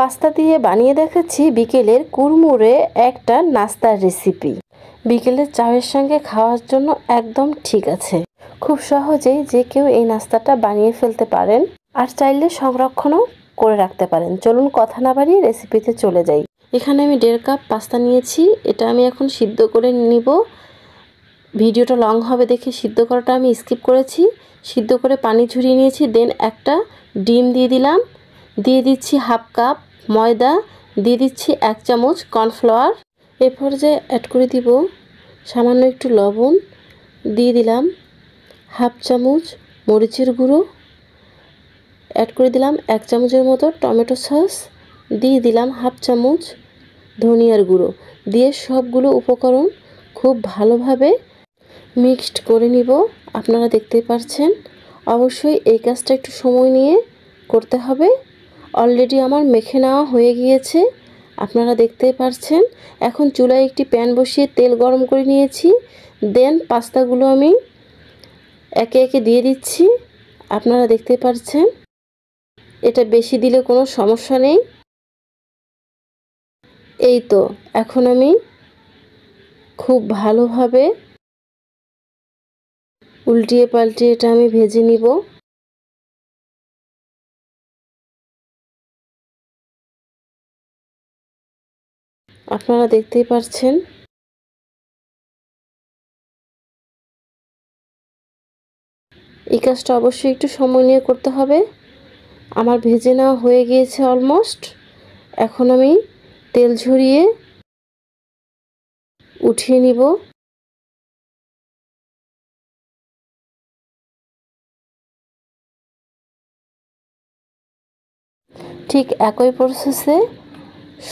Pasta দিয়ে বানিয়ে দেখাচ্ছি বিকেলের কুড়মুড়ে একটা নাস্তার রেসিপি। বিকেলের চায়ের সঙ্গে খাওয়ার জন্য একদম ঠিক আছে। খুব সহজেই যে কেউ এই নাস্তাটা বানিয়ে ফেলতে পারেন, আর চাইলে সংরক্ষণও করে রাখতে পারেন। চলুন কথা না বাড়িয়ে রেসিপিতে চলে যাই। এখানে আমি 1.5 কাপ পাস্তা নিয়েছি। এটা আমি এখন সিদ্ধ করে নিব। ভিডিওটা লং হবে দেখে সিদ্ধ করাটা আমি স্কিপ করেছি। সিদ্ধ করে পানি ঝরিয়ে নিয়েছি। দেন একটা ডিম দিয়ে দিলাম, দিয়ে দিচ্ছি হাফ কাপ ময়দা, দিয়ে দিচ্ছি 1 চামচ কর্নফ্লাওয়ার। এর পর্যায়ে অ্যাড করে দিব সামান্য একটু লবণ, দিয়ে দিলাম হাফ চামচ মরিচের গুঁড়ো, অ্যাড করে দিলাম 1 চামচের মতো টমেটো সস, দিয়ে দিলাম হাফ চামচ ধনিয়ার গুঁড়ো। দিয়ে সবগুলো উপকরণ খুব ভালোভাবে মিক্সড করে নিব। আপনারা দেখতেই পাচ্ছেন। অবশ্যই এই কাজটা একটু সময় নিয়ে করতে হবে। অলরেডি আমার মেখে নেওয়া হয়ে গিয়েছে, আপনারা দেখতেই পাচ্ছেন। এখন চুলায় একটি প্যান বসিয়ে তেল গরম করে নিয়েছি। দেন পাস্তাগুলো আমি একে একে দিয়ে দিচ্ছি। আপনারা দেখতেই পাচ্ছেন। এটা বেশি দিলে কোনো সমস্যা নেই। এই তো এখন আমি খুব ভালোভাবে উল্টিয়ে পাল্টিয়ে এটা আমি ভেজে নিব। আপনারা দেখতেই পাচ্ছেন। এই কাজটা অবশ্যই একটু সময় নিয়ে করতে হবে। আমার ভেজে নেওয়া হয়ে গিয়েছে অলমোস্ট। এখন আমি তেল ঝরিয়ে উঠিয়ে নিব। ঠিক একই প্রসেসে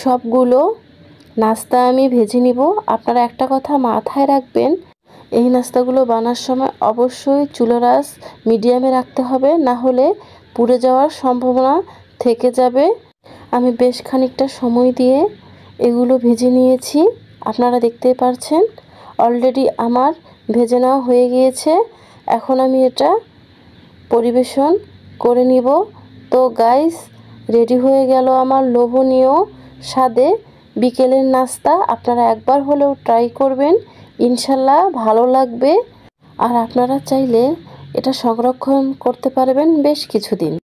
সবগুলো নাস্তা আমি ভেজে নিব। আপনারা একটা কথা মাথায় রাখবেন, এই নাস্তাগুলো বানার সময় অবশ্যই চুলার আঁচ মিডিয়ামে রাখতে হবে, না হলে পুড়ে যাওয়ার সম্ভাবনা থেকে যাবে। আমি বেশ খানিকটা সময় দিয়ে এগুলো ভেজে নিয়েছি। আপনারা দেখতেই পাচ্ছেন অলরেডি আমার ভেজে নেওয়া হয়ে গিয়েছে। এখন আমি এটা পরিবেশন করে নিব। তো গাইস, রেডি হয়ে গেল আমার লোভনীয় স্বাদে বিকেলের নাস্তা। আপনারা একবার হলেও ট্রাই করবেন, ইনশাল্লাহ ভালো লাগবে। আর আপনারা চাইলে এটা সংরক্ষণ করতে পারবেন বেশ কিছুদিন।